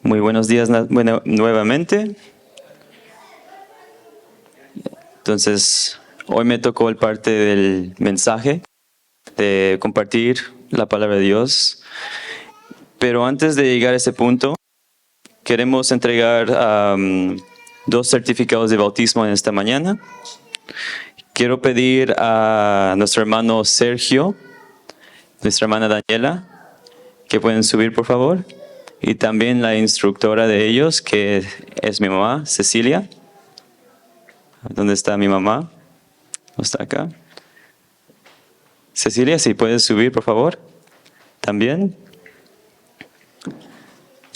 Muy buenos días nuevamente. Entonces, hoy me tocó el parte del mensaje, de compartir la palabra de Dios. Pero antes de llegar a ese punto, queremos entregar 2 certificados de bautismo en esta mañana. Quiero pedir a nuestro hermano Sergio, nuestra hermana Daniela, que pueden subir, por favor. Y también la instructora de ellos, que es mi mamá, Cecilia. ¿Dónde está mi mamá? ¿No está acá? Cecilia, si puedes subir, por favor. También.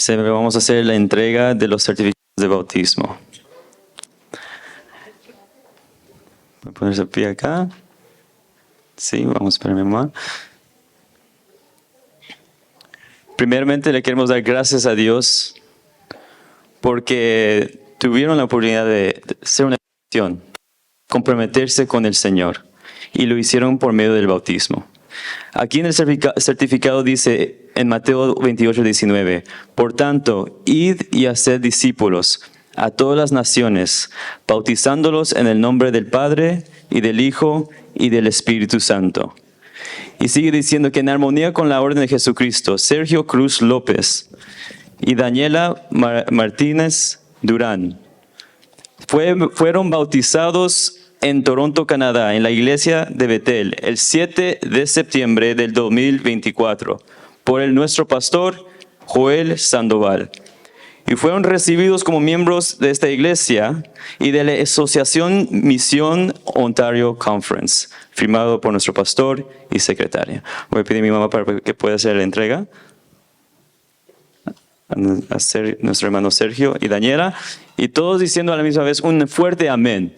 Vamos a hacer la entrega de los certificados de bautismo. Voy a ponerse el pie acá. Sí, vamos para mi mamá. Primeramente le queremos dar gracias a Dios porque tuvieron la oportunidad de hacer una decisión, comprometerse con el Señor, y lo hicieron por medio del bautismo. Aquí en el certificado dice en Mateo 28:19, por tanto, id y haced discípulos a todas las naciones, bautizándolos en el nombre del Padre y del Hijo y del Espíritu Santo. Y sigue diciendo que en armonía con la orden de Jesucristo, Sergio Cruz López y Daniela Martínez Durán fueron bautizados en Toronto, Canadá, en la iglesia de Betel, el 7 de septiembre del 2024, por nuestro pastor Joel Sandoval. Y fueron recibidos como miembros de esta iglesia y de la Asociación Misión Ontario Conference, firmado por nuestro pastor y secretaria. Voy a pedir a mi mamá para que pueda hacer la entrega. A nuestro hermano Sergio y Daniela. Y todos diciendo a la misma vez un fuerte amén.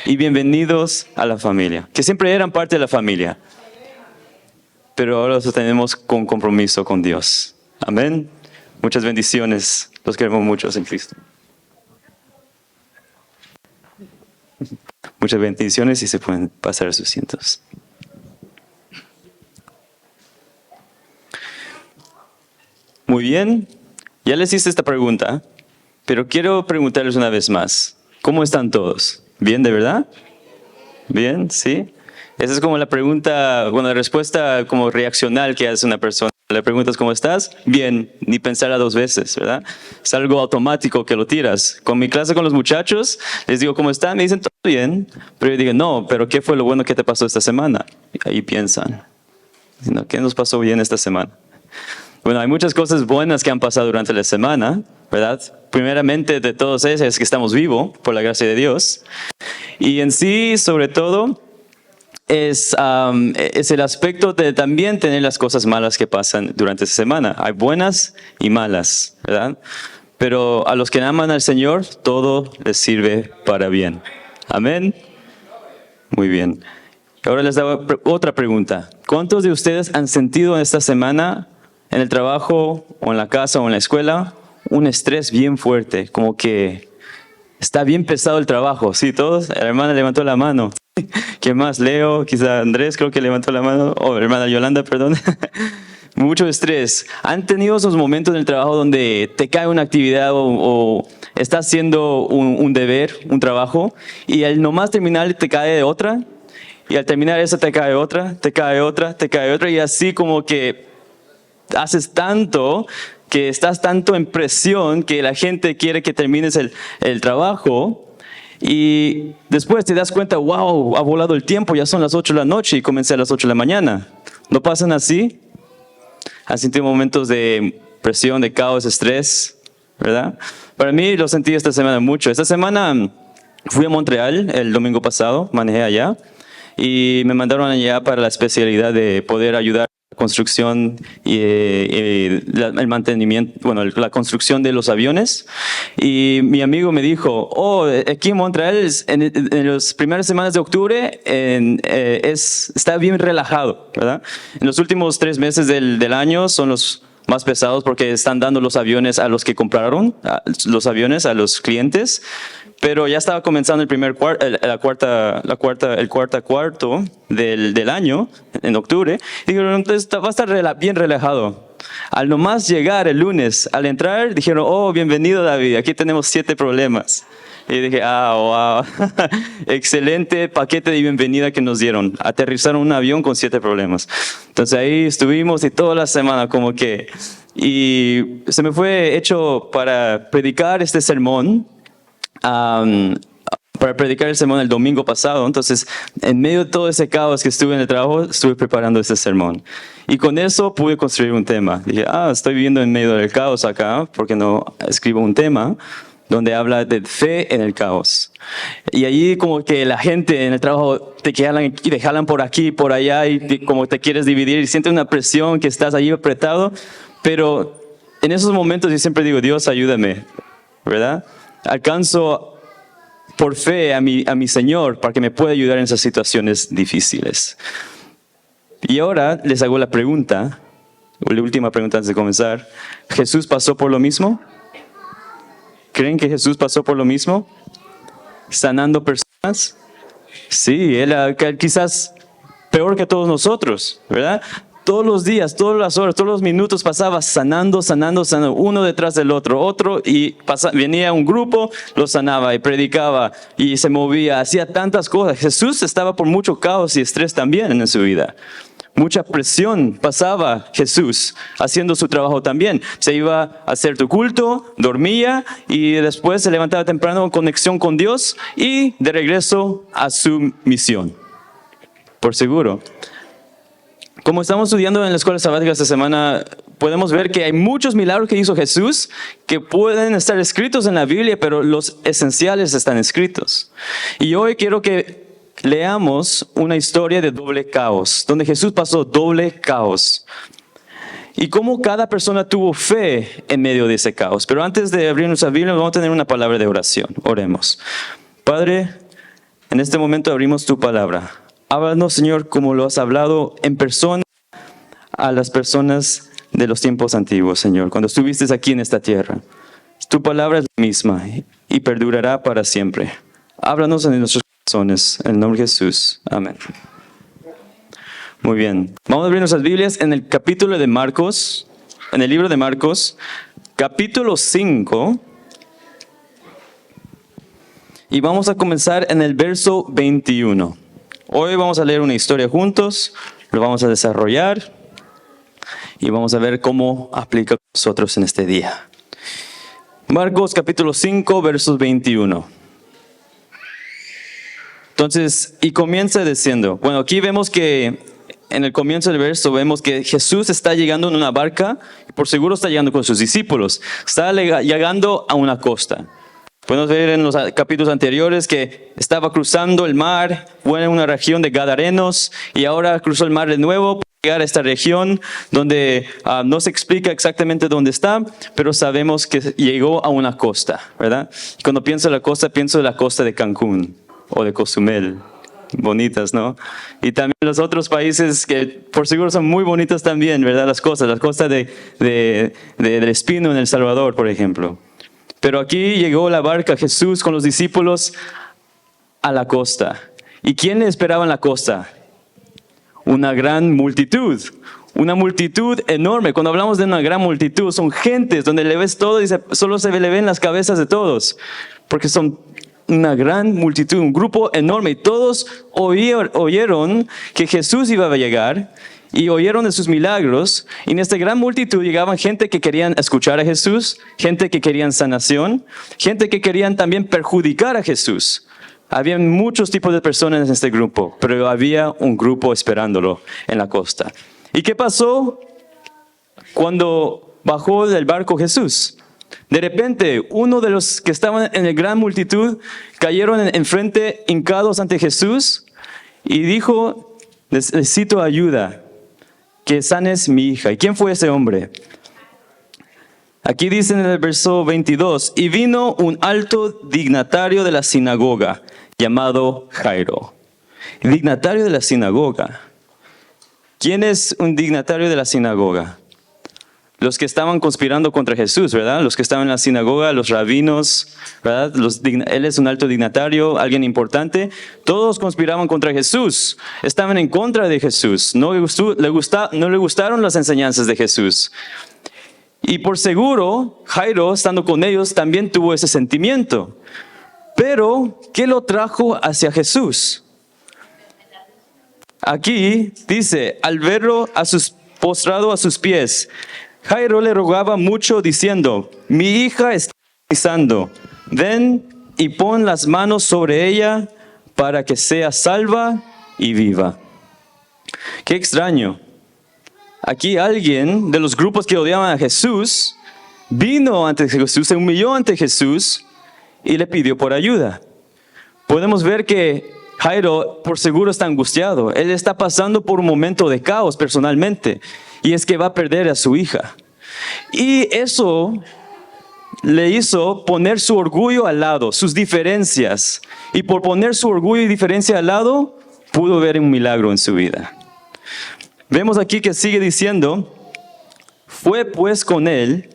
Y bienvenidos a la familia, que siempre eran parte de la familia. Pero ahora los tenemos con compromiso con Dios. Amén. Muchas bendiciones. Los queremos mucho en Cristo. Muchas bendiciones y se pueden pasar a sus asientos. Muy bien. Ya les hice esta pregunta, pero quiero preguntarles una vez más. ¿Cómo están todos? ¿Bien, de verdad? ¿Bien? ¿Sí? Esa es como la pregunta, la respuesta como reaccional que hace una persona. Le preguntas ¿cómo estás? Bien, ni pensarla 2 veces, ¿verdad? Es algo automático que lo tiras. Con mi clase con los muchachos, les digo ¿cómo están? Me dicen todo bien, pero yo digo no, pero ¿qué fue lo bueno que te pasó esta semana? Y ahí piensan, ¿qué nos pasó bien esta semana? Bueno, hay muchas cosas buenas que han pasado durante la semana, ¿verdad? Primeramente de todos ellos es que estamos vivos, por la gracia de Dios. Y en sí, sobre todo, es el aspecto de también tener las cosas malas que pasan durante esta semana. Hay buenas y malas, ¿verdad? Pero a los que aman al Señor, todo les sirve para bien. Amén. Muy bien. Ahora les hago otra pregunta. ¿Cuántos de ustedes han sentido esta semana en el trabajo o en la casa o en la escuela un estrés bien fuerte? Como que está bien pesado el trabajo. ¿Sí, todos? La hermana levantó la mano. ¿Quién más? Leo, quizá Andrés, creo que levantó la mano. Hermana Yolanda, perdón. Mucho estrés. ¿Han tenido esos momentos en el trabajo donde te cae una actividad o estás haciendo un deber, un trabajo, y al nomás terminar te cae otra? Y al terminar esa te cae otra, te cae otra, te cae otra, y así como que haces tanto, que estás tanto en presión que la gente quiere que termines el trabajo. Y después te das cuenta, wow, ha volado el tiempo, ya son las 8 de la noche y comencé a las 8 de la mañana. ¿No pasan así? ¿Han sentido momentos de presión, de caos, estrés? ¿Verdad? Para mí lo sentí esta semana mucho. Esta semana fui a Montreal el domingo pasado, manejé allá y me mandaron allá para la especialidad de poder ayudar a la construcción y el mantenimiento, la construcción de los aviones. Y mi amigo me dijo, aquí en Montreal en las primeras semanas de octubre está bien relajado, ¿verdad? En los últimos 3 meses del año son los más pesados porque están dando los aviones a los que compraron los aviones, a los clientes. pero ya estaba comenzando el cuarto del año, en octubre, y dijeron, entonces va a estar bien relajado. Al nomás llegar el lunes, al entrar, dijeron, oh, bienvenido David, aquí tenemos 7 problemas. Y dije, wow, excelente paquete de bienvenida que nos dieron. Aterrizaron un avión con 7 problemas. Entonces ahí estuvimos y toda la semana y se me fue hecho para predicar este sermón, para predicar el sermón el domingo pasado. Entonces, en medio de todo ese caos que estuve en el trabajo, estuve preparando este sermón. Y con eso pude construir un tema. Dije, estoy viviendo en medio del caos acá, ¿por qué no escribo un tema donde habla de fe en el caos? Y allí como que la gente en el trabajo te jalan por aquí, por allá, y como te quieres dividir y sientes una presión que estás allí apretado. Pero en esos momentos yo siempre digo, Dios, ayúdame, ¿verdad? Alcanzo por fe a mi Señor para que me pueda ayudar en esas situaciones difíciles. Y ahora les hago la última pregunta antes de comenzar. ¿Jesús pasó por lo mismo? ¿Creen que Jesús pasó por lo mismo? ¿Sanando personas? Sí, él quizás peor que todos nosotros, ¿verdad? Todos los días, todas las horas, todos los minutos pasaba sanando, uno detrás del otro, y venía un grupo, lo sanaba y predicaba y se movía, hacía tantas cosas. Jesús estaba por mucho caos y estrés también en su vida. Mucha presión pasaba Jesús haciendo su trabajo también. Se iba a hacer tu culto, dormía y después se levantaba temprano en conexión con Dios y de regreso a su misión. Por seguro. Como estamos estudiando en la escuela sabática esta semana, podemos ver que hay muchos milagros que hizo Jesús que pueden estar escritos en la Biblia, pero los esenciales están escritos. Y hoy quiero que leamos una historia de doble caos, donde Jesús pasó doble caos. Y cómo cada persona tuvo fe en medio de ese caos. Pero antes de abrir nuestra Biblia, vamos a tener una palabra de oración. Oremos. Padre, en este momento abrimos tu palabra. Háblanos, Señor, como lo has hablado en persona a las personas de los tiempos antiguos, Señor, cuando estuviste aquí en esta tierra. Tu palabra es la misma y perdurará para siempre. Háblanos en nuestros corazones, en el nombre de Jesús. Amén. Muy bien. Vamos a abrir nuestras Biblias en el capítulo de Marcos, en el libro de Marcos, capítulo 5. Y vamos a comenzar en el verso 21. Hoy vamos a leer una historia juntos, lo vamos a desarrollar y vamos a ver cómo aplica a nosotros en este día. Marcos capítulo 5, versos 21. Entonces, y comienza diciendo, bueno, aquí vemos que en el comienzo del verso vemos que Jesús está llegando en una barca, y por seguro está llegando con sus discípulos, está llegando a una costa. Podemos ver en los capítulos anteriores que estaba cruzando el mar, fue en una región de Gadarenos y ahora cruzó el mar de nuevo para llegar a esta región donde no se explica exactamente dónde está, pero sabemos que llegó a una costa, ¿verdad? Y cuando pienso en la costa, pienso en la costa de Cancún o de Cozumel. Bonitas, ¿no? Y también los otros países que por seguro son muy bonitas también, ¿verdad? Las costas del Espino en El Salvador, por ejemplo. Pero aquí llegó la barca, Jesús con los discípulos a la costa. ¿Y quién le esperaba en la costa? Una gran multitud. Una multitud enorme. Cuando hablamos de una gran multitud, son gentes donde le ves todo y solo se le ven las cabezas de todos. Porque son una gran multitud, un grupo enorme. Y todos oyeron que Jesús iba a llegar. Y oyeron de sus milagros, y en esta gran multitud llegaban gente que querían escuchar a Jesús, gente que querían sanación, gente que querían también perjudicar a Jesús. Había muchos tipos de personas en este grupo, pero había un grupo esperándolo en la costa. ¿Y qué pasó cuando bajó del barco Jesús? De repente, uno de los que estaban en la gran multitud cayeron enfrente, hincados ante Jesús, y dijo, necesito ayuda. Que sanes mi hija. ¿Y quién fue ese hombre? Aquí dice en el verso 22, y vino un alto dignatario de la sinagoga, llamado Jairo. Dignatario de la sinagoga. ¿Quién es un dignatario de la sinagoga? los que estaban conspirando contra Jesús, ¿verdad? Los que estaban en la sinagoga, los rabinos, ¿verdad? Él es un alto dignatario, alguien importante. Todos conspiraban contra Jesús, estaban en contra de Jesús. No le gustaron las enseñanzas de Jesús. Y por seguro, Jairo, estando con ellos, también tuvo ese sentimiento. Pero, ¿qué lo trajo hacia Jesús? Aquí dice, al verlo postrado a sus pies, Jairo le rogaba mucho diciendo, mi hija está agonizando, ven y pon las manos sobre ella para que sea salva y viva. Qué extraño. Aquí alguien de los grupos que odiaban a Jesús vino ante Jesús, se humilló ante Jesús y le pidió por ayuda. Podemos ver que Jairo por seguro está angustiado. Él está pasando por un momento de caos personalmente y es que va a perder a su hija. Y eso le hizo poner su orgullo al lado, sus diferencias. Y por poner su orgullo y diferencia al lado, pudo ver un milagro en su vida. Vemos aquí que sigue diciendo, fue pues con él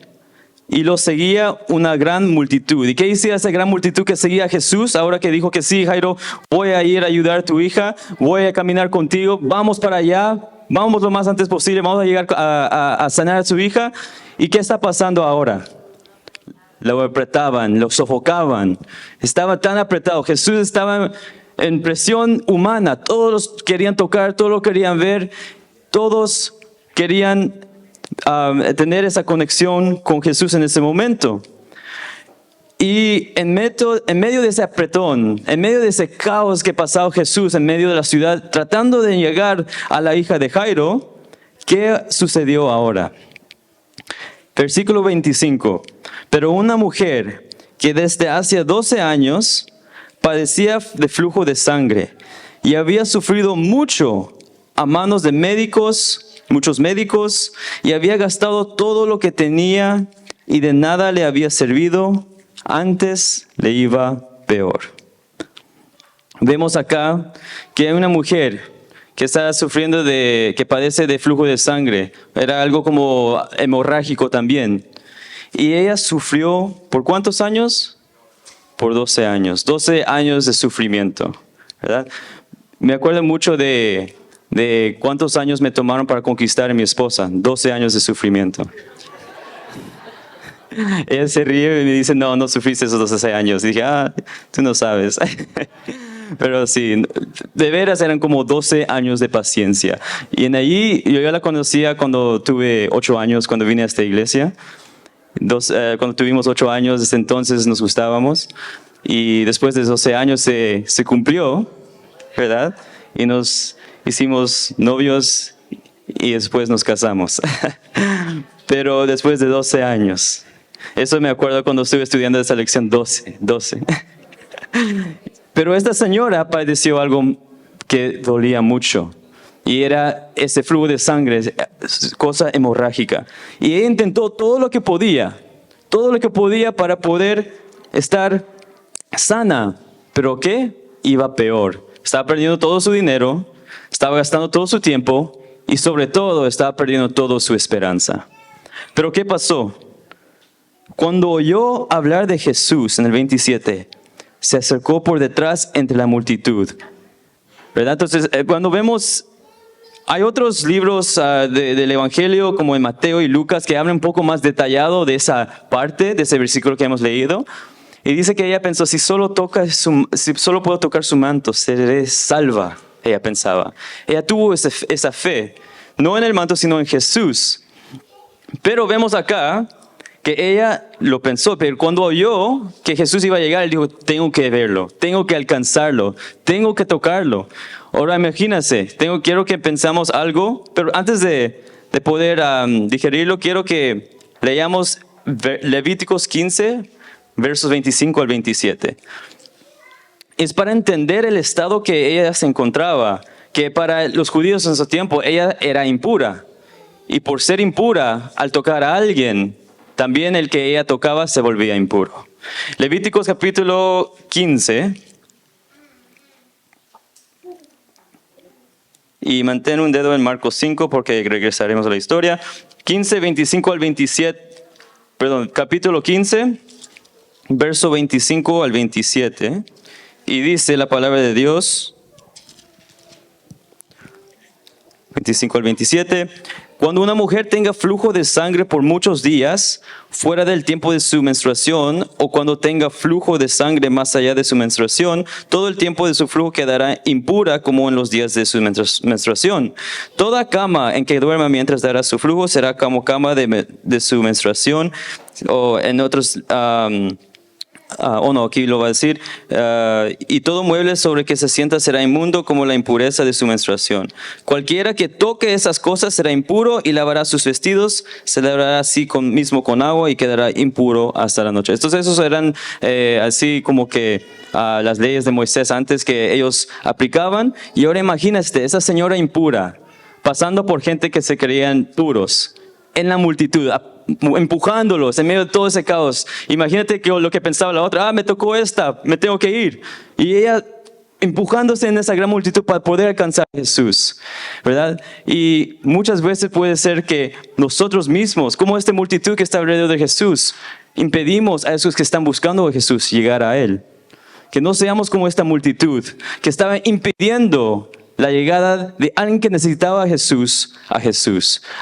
y lo seguía una gran multitud. ¿Y qué decía esa gran multitud que seguía a Jesús? Ahora que dijo que sí, Jairo, voy a ir a ayudar a tu hija, voy a caminar contigo, vamos para allá, vamos lo más antes posible, vamos a llegar a sanar a su hija. ¿Y qué está pasando ahora? Lo apretaban, lo sofocaban, estaba tan apretado. Jesús estaba en presión humana, todos los querían tocar, todos lo querían ver, todos querían tener esa conexión con Jesús en ese momento. Y en medio de ese apretón, en medio de ese caos que pasaba Jesús en medio de la ciudad, tratando de llegar a la hija de Jairo, ¿qué sucedió ahora? Versículo 25. Pero una mujer que desde hace 12 años padecía de flujo de sangre y había sufrido mucho a manos de muchos médicos, y había gastado todo lo que tenía y de nada le había servido, antes le iba peor. Vemos acá que hay una mujer que está sufriendo que padece de flujo de sangre, era algo como hemorrágico también. Y ella sufrió, ¿por cuántos años? Por 12 años, 12 años de sufrimiento, ¿verdad? Me acuerdo mucho de cuántos años me tomaron para conquistar a mi esposa, 12 años de sufrimiento. Ella se ríe y me dice, no sufriste esos 12 años. Y dije, tú no sabes. Pero sí, de veras eran como 12 años de paciencia. Y en allí, yo ya la conocía cuando tuve 8 años, cuando vine a esta iglesia. Cuando tuvimos 8 años, desde entonces nos gustábamos. Y después de 12 años se cumplió, ¿verdad? Y nos hicimos novios y después nos casamos. Pero después de 12 años. Eso me acuerdo cuando estuve estudiando esa lección 12. Pero esta señora padeció algo que dolía mucho. Y era ese flujo de sangre, cosa hemorrágica. Y ella intentó todo lo que podía para poder estar sana. ¿Pero qué? Iba peor. Estaba perdiendo todo su dinero, estaba gastando todo su tiempo y sobre todo estaba perdiendo toda su esperanza. ¿Pero qué pasó? Cuando oyó hablar de Jesús en el 27, se acercó por detrás entre la multitud. ¿Verdad? Entonces, cuando vemos... Hay otros libros del Evangelio, como en Mateo y Lucas, que hablan un poco más detallado de esa parte, de ese versículo que hemos leído. Y dice que ella pensó, si solo puedo tocar su manto, seré salva, ella pensaba. Ella tuvo esa fe, no en el manto, sino en Jesús. Pero vemos acá que ella lo pensó, pero cuando oyó que Jesús iba a llegar, él dijo, tengo que verlo, tengo que alcanzarlo, tengo que tocarlo. Ahora imagínense, quiero que pensamos algo, pero antes de poder digerirlo, quiero que leamos Levíticos 15, versos 25 al 27. Es para entender el estado que ella se encontraba, que para los judíos en su tiempo ella era impura. Y por ser impura, al tocar a alguien, también el que ella tocaba se volvía impuro. Levíticos capítulo 15. Y mantén un dedo en Marcos 5 porque regresaremos a la historia. 15, 25 al 27, perdón, capítulo 15, verso 25 al 27, y dice la palabra de Dios, 25 al 27, cuando una mujer tenga flujo de sangre por muchos días, fuera del tiempo de su menstruación, o cuando tenga flujo de sangre más allá de su menstruación, todo el tiempo de su flujo quedará impura como en los días de su menstruación. Toda cama en que duerma mientras dará su flujo será como cama de su menstruación, o en otros... aquí lo va a decir, y todo mueble sobre que se sienta será inmundo como la impureza de su menstruación. Cualquiera que toque esas cosas será impuro y lavará sus vestidos, se lavará así mismo con agua y quedará impuro hasta la noche. Entonces esos eran así como que las leyes de Moisés antes que ellos aplicaban. Y ahora imagínate, esa señora impura, pasando por gente que se creían puros, en la multitud, empujándolos en medio de todo ese caos. Imagínate que lo que pensaba la otra, me tocó esta, me tengo que ir. Y ella empujándose en esa gran multitud para poder alcanzar a Jesús, ¿verdad? Y muchas veces puede ser que nosotros mismos, como esta multitud que está alrededor de Jesús, impedimos a esos que están buscando a Jesús llegar a Él. Que no seamos como esta multitud que estaba impidiendo la llegada de alguien que necesitaba a Jesús.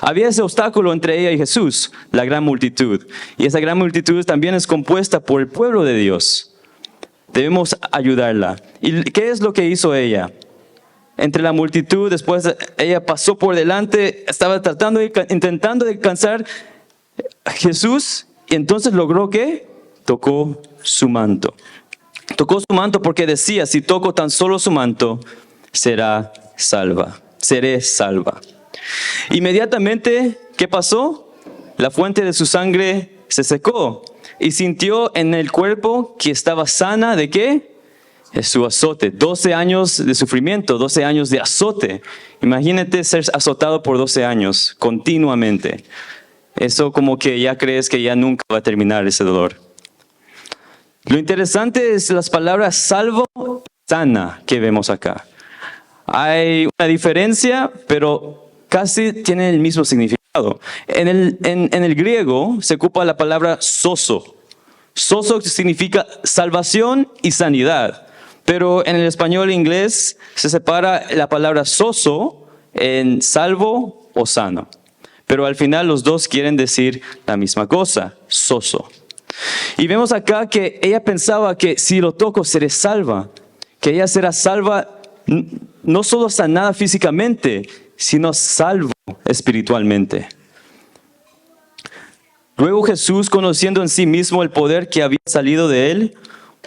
Había ese obstáculo entre ella y Jesús, la gran multitud. Y esa gran multitud también es compuesta por el pueblo de Dios. Debemos ayudarla. ¿Y qué es lo que hizo ella? Entre la multitud, después ella pasó por delante, estaba intentando alcanzar a Jesús, y entonces logró que tocó su manto. Tocó su manto porque decía, si toco tan solo su manto, seré salva. Inmediatamente, ¿qué pasó? La fuente de su sangre se secó y sintió en el cuerpo que estaba sana. ¿De qué? De su azote. 12 años de sufrimiento, 12 años de azote. Imagínate ser azotado por 12 años continuamente. Eso como que ya crees que ya nunca va a terminar ese dolor. Lo interesante es las palabras salvo, sana que vemos acá. Hay una diferencia, pero casi tienen el mismo significado. En el griego se ocupa la palabra sozo. Sozo significa salvación y sanidad. Pero en el español e inglés se separa la palabra sozo en salvo o sano. Pero al final los dos quieren decir la misma cosa, sozo. Y vemos acá que ella pensaba que si lo toco seré salva. Que ella será salva, no solo sanada físicamente, sino salvo espiritualmente. Luego Jesús, conociendo en sí mismo el poder que había salido de él,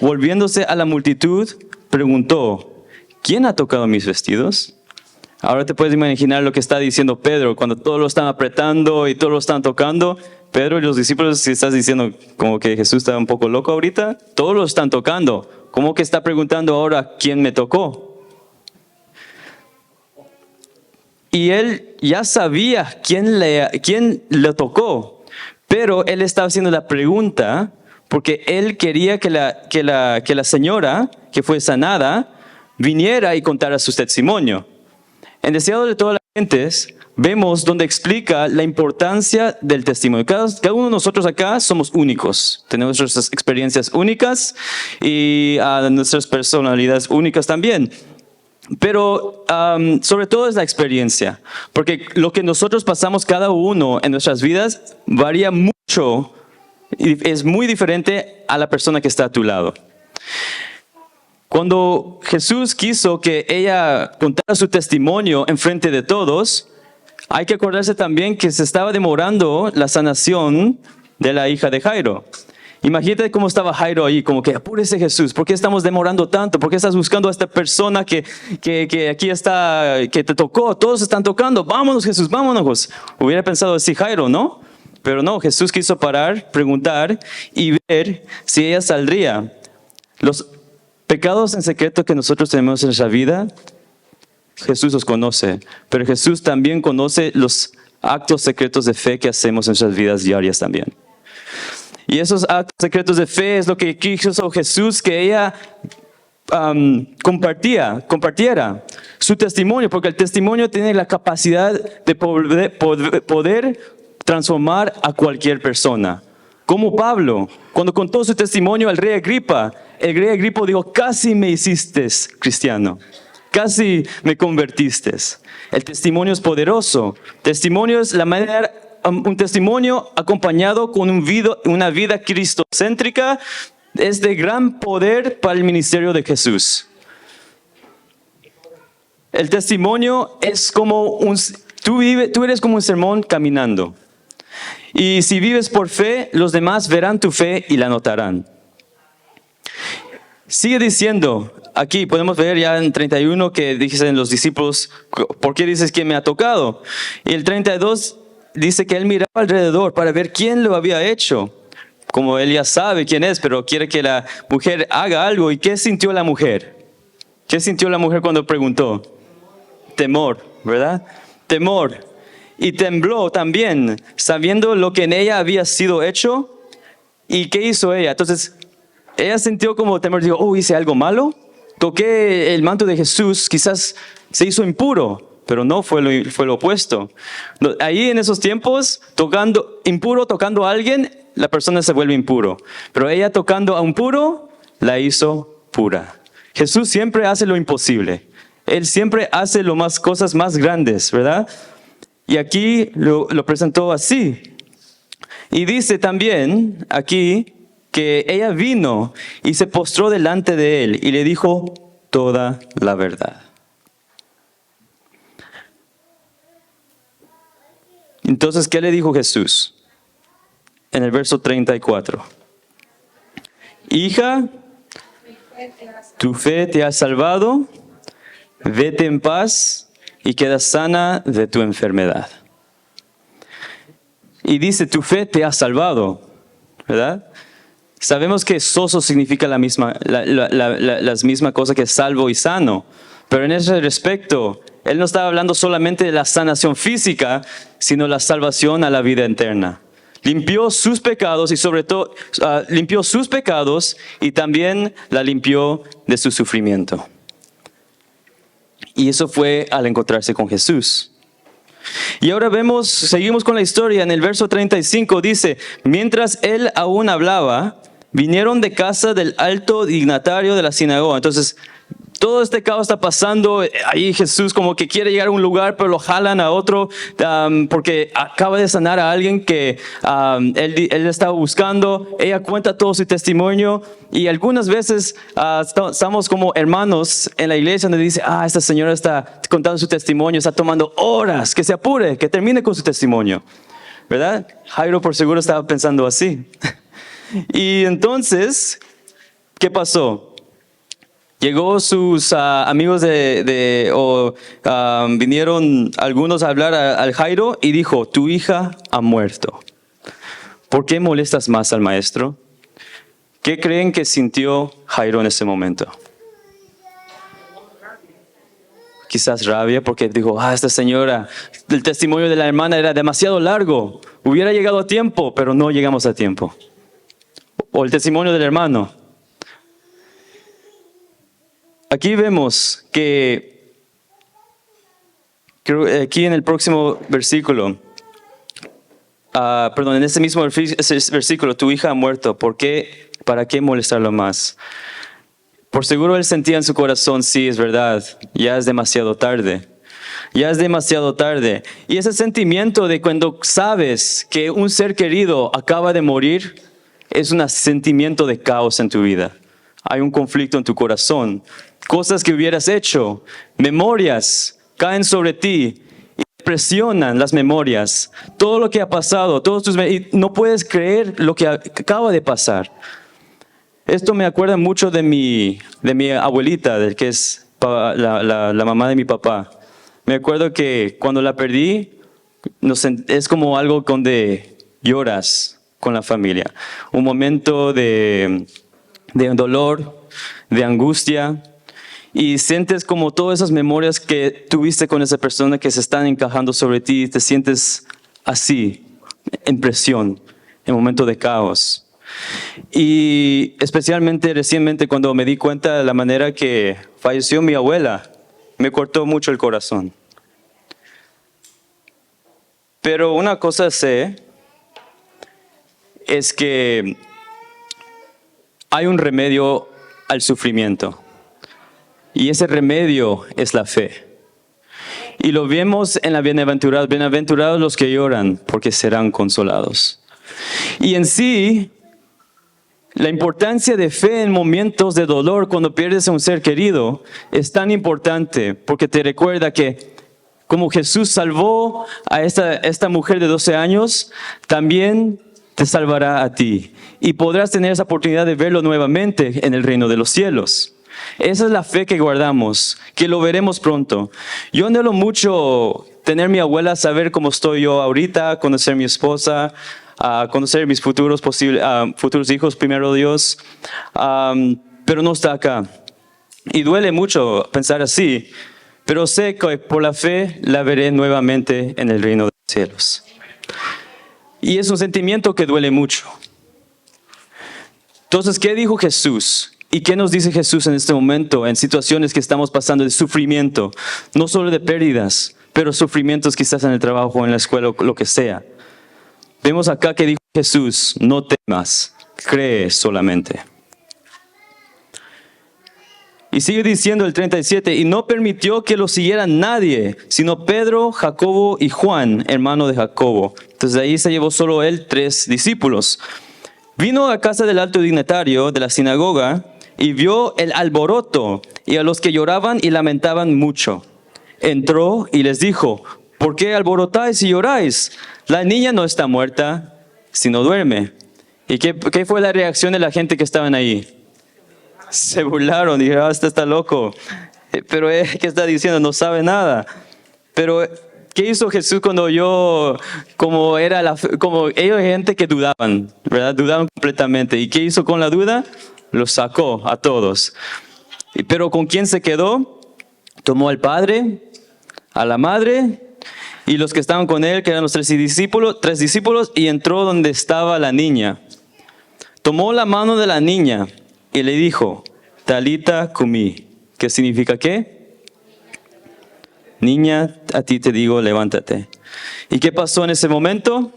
volviéndose a la multitud, preguntó, ¿quién ha tocado mis vestidos? Ahora te puedes imaginar lo que está diciendo Pedro, cuando todos lo están apretando y todos lo están tocando. Pedro y los discípulos, si estás diciendo como que Jesús está un poco loco ahorita, todos lo están tocando. ¿Cómo que está preguntando ahora quién me tocó? Y él ya sabía quién le tocó, pero él estaba haciendo la pregunta porque él quería que la señora que fue sanada viniera y contara su testimonio. En Deseado de todas las gentes vemos donde explica la importancia del testimonio. Cada uno de nosotros acá somos únicos, tenemos nuestras experiencias únicas y nuestras personalidades únicas también. Pero sobre todo es la experiencia, porque lo que nosotros pasamos cada uno en nuestras vidas varía mucho y es muy diferente a la persona que está a tu lado. Cuando Jesús quiso que ella contara su testimonio en frente de todos, hay que acordarse también que se estaba demorando la sanación de la hija de Jairo. Imagínate cómo estaba Jairo ahí, como que apúrese Jesús, ¿por qué estamos demorando tanto? ¿Por qué estás buscando a esta persona que aquí está, que te tocó? Todos están tocando, vámonos Jesús, vámonos. Hubiera pensado así Jairo, ¿no? Pero no, Jesús quiso parar, preguntar y ver si ella saldría. Los pecados en secreto que nosotros tenemos en nuestra vida, Jesús los conoce, pero Jesús también conoce los actos secretos de fe que hacemos en nuestras vidas diarias también. Y esos actos secretos de fe es lo que quiso Jesús, que ella compartiera su testimonio, porque el testimonio tiene la capacidad de poder transformar a cualquier persona. Como Pablo, cuando contó su testimonio al rey Agripa, el rey Agripa dijo, casi me hiciste cristiano, casi me convertiste. El testimonio es poderoso. Testimonio es la manera, un testimonio acompañado con una vida cristocéntrica es de gran poder para el ministerio de Jesús. El testimonio es como tú eres como un sermón caminando. Y si vives por fe, los demás verán tu fe y la notarán. Sigue diciendo, aquí podemos ver ya en 31 que dicen los discípulos, ¿por qué dices que me ha tocado? Y el 32 dice que él miraba alrededor para ver quién lo había hecho. Como él ya sabe quién es, pero quiere que la mujer haga algo. ¿Y qué sintió la mujer? ¿Qué sintió la mujer cuando preguntó? Temor, ¿verdad? Temor. Y tembló también, sabiendo lo que en ella había sido hecho. ¿Y qué hizo ella? Entonces, ella sintió como temor, dijo, oh, hice algo malo. Toqué el manto de Jesús, quizás se hizo impuro, pero no fue lo opuesto. Ahí en esos tiempos, tocando a alguien, la persona se vuelve impuro. Pero ella tocando a un puro, la hizo pura. Jesús siempre hace lo imposible. Él siempre hace cosas más grandes, ¿verdad? Y aquí lo presentó así. Y dice también aquí que ella vino y se postró delante de él y le dijo toda la verdad. Entonces, ¿qué le dijo Jesús? En el verso 34. Hija, tu fe te ha salvado, vete en paz y queda sana de tu enfermedad. Y dice, tu fe te ha salvado, ¿verdad? Sabemos que soso significa la misma cosa que salvo y sano, pero en ese respecto, él no estaba hablando solamente de la sanación física, sino la salvación a la vida eterna. Limpió sus pecados y sobre todo, limpió sus pecados y también la limpió de su sufrimiento. Y eso fue al encontrarse con Jesús. Y ahora seguimos con la historia. En el verso 35 dice, mientras él aún hablaba, vinieron de casa del alto dignatario de la sinagoga. Entonces, todo este caos está pasando. Ahí Jesús como que quiere llegar a un lugar, pero lo jalan a otro porque acaba de sanar a alguien que él estaba buscando. Ella cuenta todo su testimonio y algunas veces estamos como hermanos en la iglesia donde dice, esta señora está contando su testimonio, está tomando horas, que se apure, que termine con su testimonio, ¿verdad? Jairo por seguro estaba pensando así. Y entonces, ¿qué pasó? Llegó sus amigos vinieron algunos a hablar al Jairo y dijo, tu hija ha muerto. ¿Por qué molestas más al maestro? ¿Qué creen que sintió Jairo en ese momento? Quizás rabia porque dijo, esta señora, el testimonio de la hermana era demasiado largo. Hubiera llegado a tiempo, pero no llegamos a tiempo. O el testimonio del hermano. Aquí vemos que, aquí en el próximo versículo, en ese mismo versículo, tu hija ha muerto, ¿por qué? ¿Para qué molestarlo más? Por seguro él sentía en su corazón, sí, es verdad, ya es demasiado tarde. Ya es demasiado tarde. Y ese sentimiento de cuando sabes que un ser querido acaba de morir, es un sentimiento de caos en tu vida. Hay un conflicto en tu corazón. Cosas que hubieras hecho, memorias caen sobre ti y presionan las memorias. Todo lo que ha pasado, y no puedes creer lo que acaba de pasar. Esto me acuerda mucho de mi abuelita, que es la mamá de mi papá. Me acuerdo que cuando la perdí, es como algo donde lloras con la familia. Un momento de dolor, de angustia. Y sientes como todas esas memorias que tuviste con esa persona que se están encajando sobre ti. Te sientes así, en presión, en momento de caos. Y especialmente recientemente cuando me di cuenta de la manera que falleció mi abuela, me cortó mucho el corazón. Pero una cosa sé es que hay un remedio al sufrimiento. Y ese remedio es la fe. Y lo vemos en la bienaventurada. Bienaventurados los que lloran, porque serán consolados. Y en sí, la importancia de fe en momentos de dolor, cuando pierdes a un ser querido, es tan importante, porque te recuerda que como Jesús salvó a esta mujer de 12 años, también te salvará a ti. Y podrás tener esa oportunidad de verlo nuevamente en el reino de los cielos. Esa es la fe que guardamos, que lo veremos pronto. Yo anhelo mucho tener mi abuela, saber cómo estoy yo ahorita, conocer a mi esposa, conocer mis futuros hijos, primero Dios, pero no está acá. Y duele mucho pensar así, pero sé que por la fe la veré nuevamente en el reino de los cielos. Y es un sentimiento que duele mucho. Entonces, ¿qué dijo Jesús? ¿Y qué nos dice Jesús en este momento, en situaciones que estamos pasando de sufrimiento? No solo de pérdidas, pero sufrimientos quizás en el trabajo, en la escuela, o lo que sea. Vemos acá que dijo Jesús, no temas, cree solamente. Y sigue diciendo el 37, y no permitió que lo siguiera nadie, sino Pedro, Jacobo y Juan, hermano de Jacobo. Entonces de ahí se llevó solo él 3 discípulos. Vino a casa del alto dignatario de la sinagoga y vio el alboroto y a los que lloraban y lamentaban mucho. Entró y les dijo, ¿por qué alborotáis y lloráis? La niña no está muerta, sino duerme. ¿Y qué fue la reacción de la gente que estaban ahí? Se burlaron, dijeron, este está loco. Pero ¿qué está diciendo? No sabe nada. Pero ¿qué hizo Jesús cuando como ellos gente que dudaban, ¿verdad? Dudaban completamente. ¿Y qué hizo con la duda? Los sacó a todos. Pero ¿con quién se quedó? Tomó al padre, a la madre y los que estaban con él, que eran los 3 discípulos, y entró donde estaba la niña. Tomó la mano de la niña y le dijo, Talita cumi, ¿qué significa qué? Niña, a ti te digo, levántate. ¿Y qué pasó en ese momento?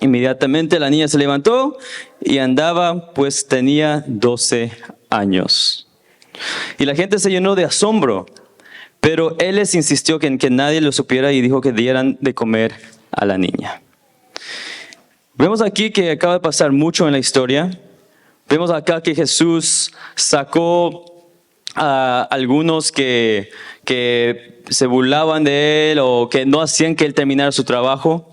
Inmediatamente la niña se levantó y andaba, pues tenía 12 años. Y la gente se llenó de asombro, pero él les insistió en que nadie lo supiera y dijo que dieran de comer a la niña. Vemos aquí que acaba de pasar mucho en la historia. Vemos acá que Jesús sacó a algunos que se burlaban de él o que no hacían que él terminara su trabajo.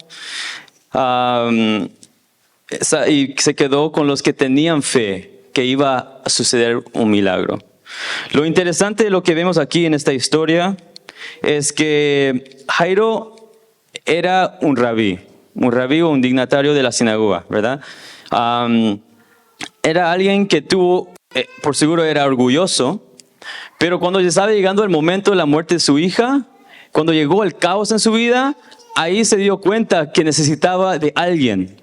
Y se quedó con los que tenían fe que iba a suceder un milagro. Lo interesante de lo que vemos aquí en esta historia es que Jairo era un rabí o un dignatario de la sinagoga, ¿verdad? Era alguien que por seguro era orgulloso, pero cuando ya estaba llegando el momento de la muerte de su hija, cuando llegó el caos en su vida, ahí se dio cuenta que necesitaba de alguien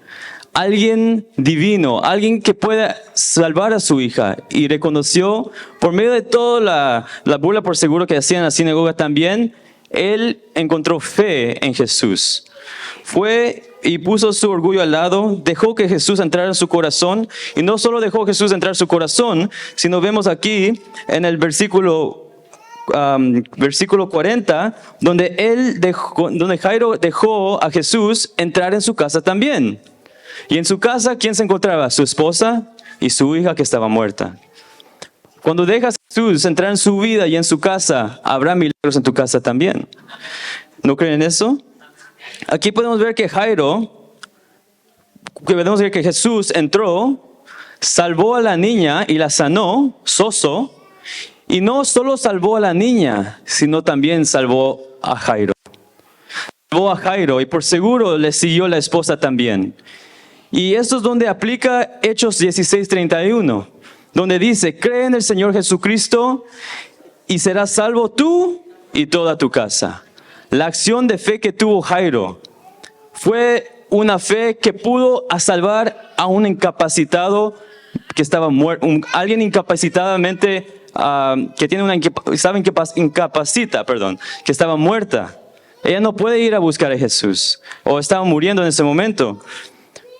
divino, alguien que pueda salvar a su hija. Y reconoció, por medio de toda la burla por seguro que hacían en la sinagoga también, él encontró fe en Jesús. Fue y puso su orgullo al lado, dejó que Jesús entrara en su corazón, y no solo dejó Jesús entrar en su corazón, sino vemos aquí en el versículo 40, donde Jairo dejó a Jesús entrar en su casa también. Y en su casa, ¿quién se encontraba? Su esposa y su hija que estaba muerta. Cuando dejas a Jesús entrar en su vida y en su casa, habrá milagros en tu casa también. ¿No creen eso? Aquí podemos ver que Jesús entró, salvó a la niña y la sanó, Soso, y no solo salvó a la niña, sino también salvó a Jairo. Salvó a Jairo y por seguro le siguió la esposa también. Y esto es donde aplica Hechos 16:31, donde dice, cree en el Señor Jesucristo y serás salvo tú y toda tu casa. La acción de fe que tuvo Jairo fue una fe que pudo salvar a un incapacitado que estaba muerto, alguien incapacitadamente, que tiene que estaba muerta. Ella no puede ir a buscar a Jesús, o estaba muriendo en ese momento.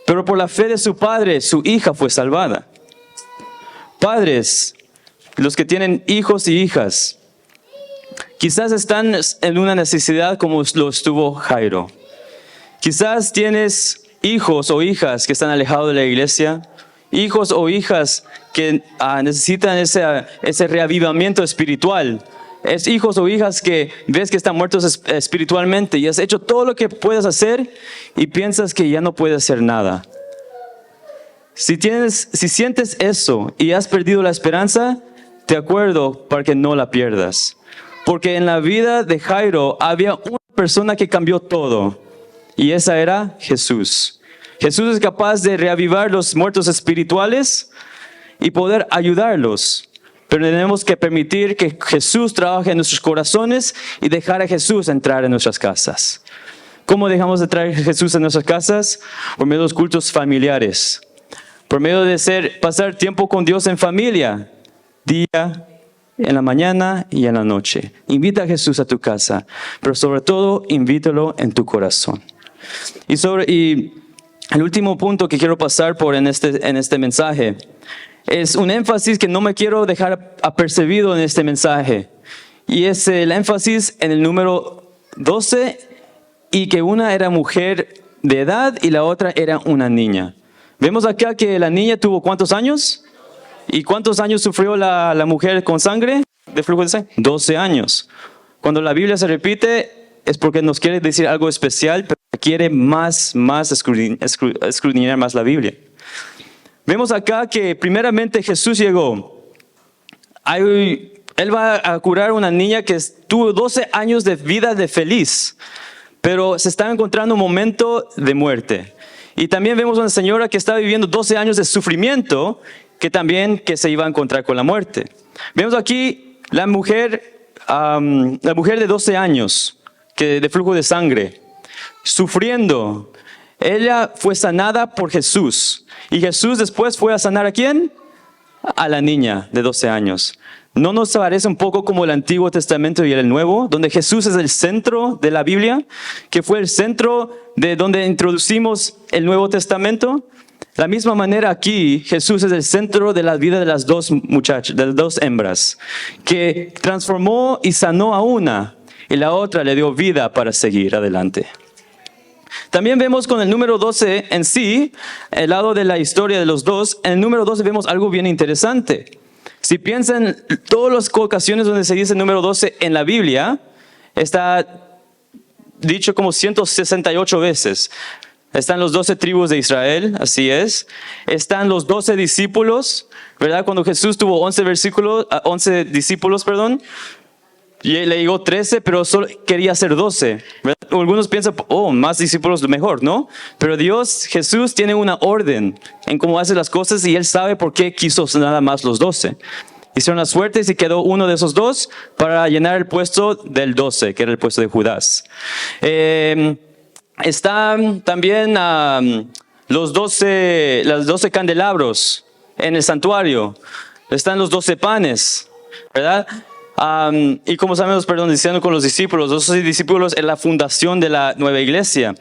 Pero por la fe de su padre, su hija fue salvada. Padres, los que tienen hijos y hijas, quizás están en una necesidad como lo estuvo Jairo. Quizás tienes hijos o hijas que están alejados de la iglesia, hijos o hijas que necesitan ese reavivamiento espiritual. Es hijos o hijas que ves que están muertos espiritualmente y has hecho todo lo que puedes hacer y piensas que ya no puedes hacer nada. Si sientes eso y has perdido la esperanza, te acuerdo para que no la pierdas. Porque en la vida de Jairo había una persona que cambió todo y esa era Jesús. Jesús es capaz de reavivar los muertos espirituales y poder ayudarlos. Pero tenemos que permitir que Jesús trabaje en nuestros corazones y dejar a Jesús entrar en nuestras casas. ¿Cómo dejamos de traer a Jesús en nuestras casas? Por medio de los cultos familiares. Por medio de pasar tiempo con Dios en familia. Día, en la mañana y en la noche. Invita a Jesús a tu casa. Pero sobre todo, invítalo en tu corazón. Y el último punto que quiero pasar por en este mensaje es un énfasis que no me quiero dejar apercibido en este mensaje. Y es el énfasis en el número 12 y que una era mujer de edad y la otra era una niña. Vemos acá que la niña tuvo ¿cuántos años? ¿Y cuántos años sufrió la mujer con sangre? ¿De flujo de sangre? 12 años. Cuando la Biblia se repite es porque nos quiere decir algo especial, pero quiere más escudriñar más la Biblia. Vemos acá que primeramente Jesús llegó. Él va a curar a una niña que tuvo 12 años de vida de feliz, pero se estaba encontrando un momento de muerte. Y también vemos una señora que estaba viviendo 12 años de sufrimiento, que se iba a encontrar con la muerte. Vemos aquí la mujer de 12 años, de flujo de sangre, sufriendo. Ella fue sanada por Jesús. Y Jesús después fue a sanar ¿a quién? A la niña de 12 años. ¿No nos parece un poco como el Antiguo Testamento y el Nuevo? Donde Jesús es el centro de la Biblia, que fue el centro de donde introducimos el Nuevo Testamento. De la misma manera aquí, Jesús es el centro de la vida de las dos muchachas, de las dos hembras, que transformó y sanó a una, y la otra le dio vida para seguir adelante. También vemos con el número 12 en sí, el lado de la historia de los dos, en el número 12 vemos algo bien interesante. Si piensan en todas las ocasiones donde se dice el número 12 en la Biblia, está dicho como 168 veces. Están los 12 tribus de Israel, así es. Están los 12 discípulos, ¿verdad? Cuando Jesús tuvo 11 discípulos, y le llegó 13, pero solo quería hacer 12. ¿Verdad? Algunos piensan, más discípulos mejor, ¿no? Pero Jesús tiene una orden en cómo hace las cosas y Él sabe por qué quiso nada más los 12. Hicieron las suertes y quedó uno de esos dos para llenar el puesto del 12, que era el puesto de Judas. Están también los 12 candelabros en el santuario. Están los 12 panes, ¿verdad? Y como sabemos, diciendo con los discípulos, los 12 discípulos en la fundación de la nueva iglesia.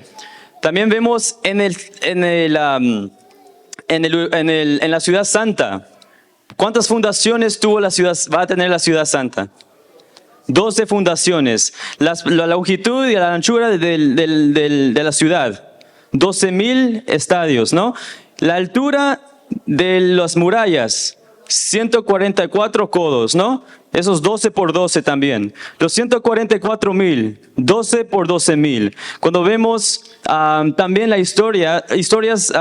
También vemos en la ciudad santa. ¿Cuántas fundaciones va a tener la ciudad santa? 12 fundaciones. La longitud y la anchura de la ciudad. 12,000 estadios, ¿no? La altura de las murallas. 144 codos, ¿no? Esos 12 por 12 también. Los 144,000, 12 por 12,000. Cuando vemos también historias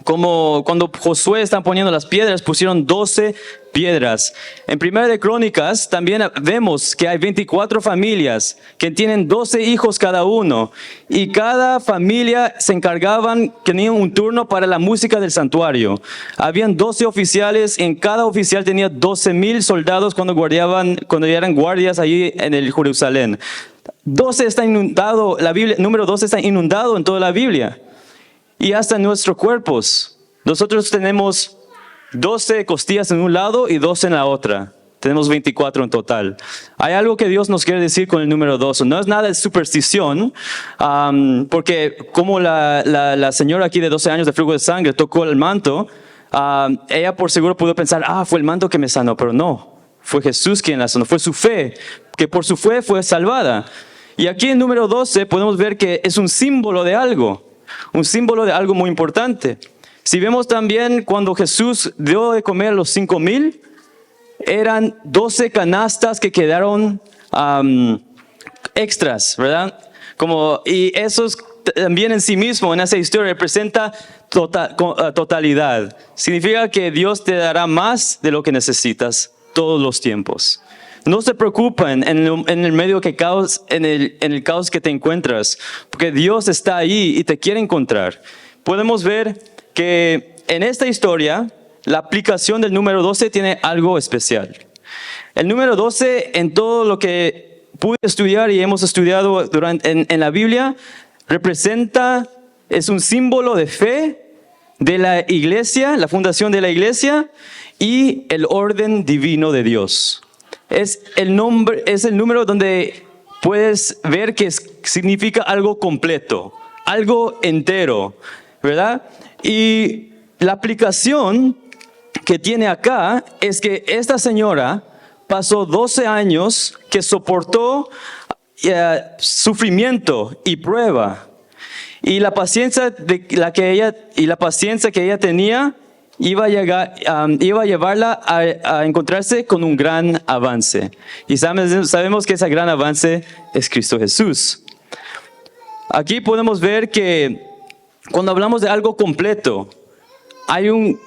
como cuando Josué están poniendo las piedras, pusieron 12 piedras. En Primera de Crónicas también vemos que hay 24 familias que tienen 12 hijos cada uno. Y cada familia se encargaban, tenían un turno para la música del santuario. Habían 12 oficiales, en cada oficial tenía 12,000 soldados cuando eran guardias allí en el Jerusalén. 12 está inundado, la Biblia, número 12 está inundado en toda la Biblia. Y hasta en nuestros cuerpos. Nosotros tenemos 12 costillas en un lado y 12 en la otra. Tenemos 24 en total. Hay algo que Dios nos quiere decir con el número 12. No es nada de superstición, porque como la señora aquí de 12 años de flujo de sangre tocó el manto, ella por seguro pudo pensar, fue el manto que me sanó, pero no. Fue Jesús quien la sanó, fue su fe, que por su fe fue salvada. Y aquí en número 12 podemos ver que es un símbolo de algo muy importante. Si vemos también cuando Jesús dio de comer a los 5,000, eran 12 canastas que quedaron extras, ¿verdad? Y eso también en sí mismo, en esa historia, representa totalidad. Significa que Dios te dará más de lo que necesitas todos los tiempos. No se preocupen en el medio que caos, en el caos que te encuentras, porque Dios está ahí y te quiere encontrar. Podemos ver que en esta historia, la aplicación del número 12 tiene algo especial. El número 12, en todo lo que pude estudiar y hemos estudiado en la Biblia, es un símbolo de fe de la iglesia, la fundación de la iglesia y el orden divino de Dios. Es el número donde puedes ver que significa algo completo, algo entero, ¿verdad? Y la aplicación que tiene acá es que esta señora pasó 12 años que soportó sufrimiento y prueba. Y la paciencia que ella tenía iba a llevarla a encontrarse con un gran avance. Y sabemos que ese gran avance es Cristo Jesús. Aquí podemos ver que cuando hablamos de algo completo,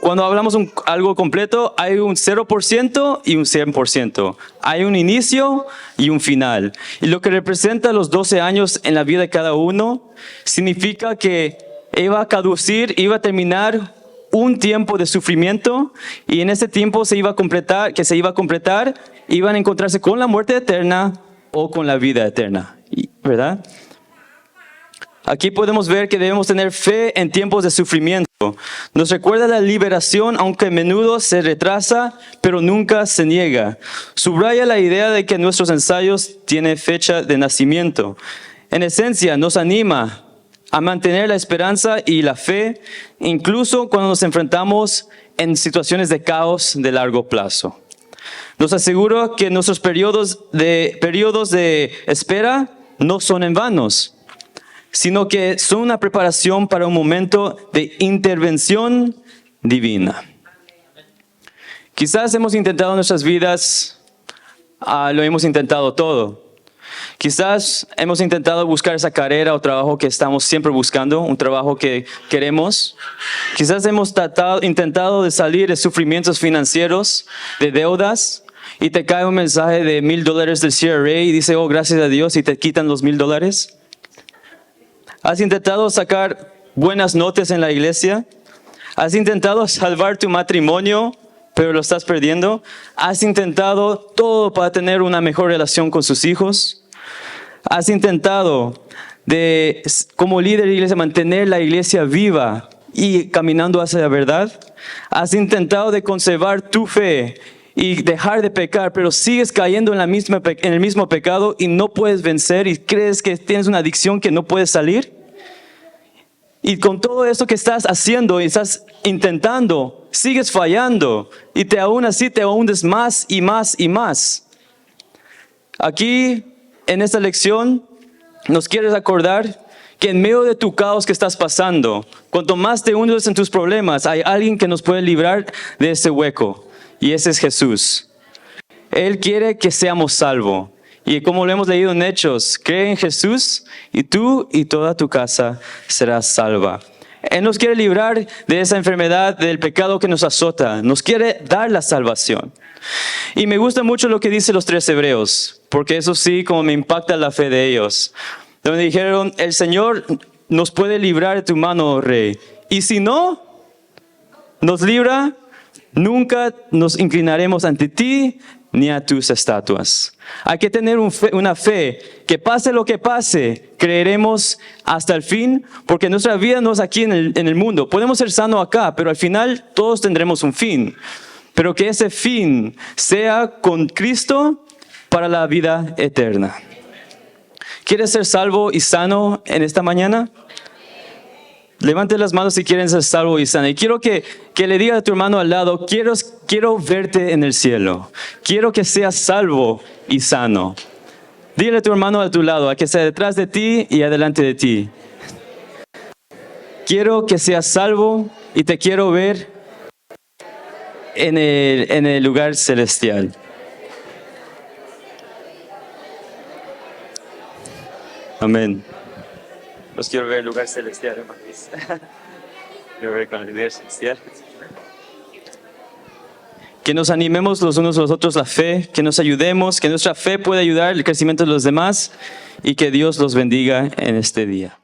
cuando hablamos de algo completo, hay un 0% y un 100%. Hay un inicio y un final. Y lo que representa los 12 años en la vida de cada uno, significa que iba a caducir, iba a terminar un tiempo de sufrimiento, y en ese tiempo iban a encontrarse con la muerte eterna o con la vida eterna, ¿verdad? Aquí podemos ver que debemos tener fe en tiempos de sufrimiento. Nos recuerda la liberación, aunque a menudo se retrasa, pero nunca se niega. Subraya la idea de que nuestros ensayos tienen fecha de nacimiento. En esencia, nos anima a mantener la esperanza y la fe, incluso cuando nos enfrentamos en situaciones de caos de largo plazo. Nos asegura que nuestros periodos de espera no son en vanos, sino que son una preparación para un momento de intervención divina. Quizás hemos intentado en nuestras vidas, lo hemos intentado todo. Quizás hemos intentado buscar esa carrera o trabajo que estamos siempre buscando, un trabajo que queremos. Quizás hemos intentado de salir de sufrimientos financieros, de deudas, y te cae un mensaje de $1,000 del CRA y dice, gracias a Dios, y te quitan los $1,000. ¿Has intentado sacar buenas notas en la iglesia? ¿Has intentado salvar tu matrimonio, pero lo estás perdiendo? ¿Has intentado todo para tener una mejor relación con sus hijos? ¿Has intentado como líder de iglesia, mantener la iglesia viva y caminando hacia la verdad? ¿Has intentado de conservar tu fe y dejar de pecar, pero sigues cayendo en el mismo pecado y no puedes vencer y crees que tienes una adicción que no puedes salir? Y con todo esto que estás haciendo y estás intentando, sigues fallando y aún así te hundes más y más y más. Aquí, en esta lección, nos quieres acordar que en medio de tu caos que estás pasando, cuanto más te hundes en tus problemas, hay alguien que nos puede librar de ese hueco. Y ese es Jesús. Él quiere que seamos salvos. Y como lo hemos leído en Hechos, cree en Jesús y tú y toda tu casa serás salva. Él nos quiere librar de esa enfermedad, del pecado que nos azota. Nos quiere dar la salvación. Y me gusta mucho lo que dicen los 3 hebreos, porque eso sí, como me impacta la fe de ellos. Donde dijeron, el Señor nos puede librar de tu mano, oh Rey. Y si no nos libra, nunca nos inclinaremos ante ti ni a tus estatuas. Hay que tener una fe que pase lo que pase, creeremos hasta el fin, porque nuestra vida no es aquí en el mundo. Podemos ser sanos acá, pero al final todos tendremos un fin. pero que ese fin sea con Cristo para la vida eterna. ¿Quieres ser salvo y sano en esta mañana? Levante las manos si quieren ser salvo y sano. Y quiero que le diga a tu hermano al lado, quiero verte en el cielo. Quiero que seas salvo y sano. Dile a tu hermano a tu lado, a que sea detrás de ti y adelante de ti. Quiero que seas salvo y te quiero ver en el lugar celestial. Amén. Los quiero ver en el lugar celestial, hermanos. Quiero ver con el lugar celestial. Que nos animemos los unos a los otros la fe, que nos ayudemos, que nuestra fe pueda ayudar el crecimiento de los demás y que Dios los bendiga en este día.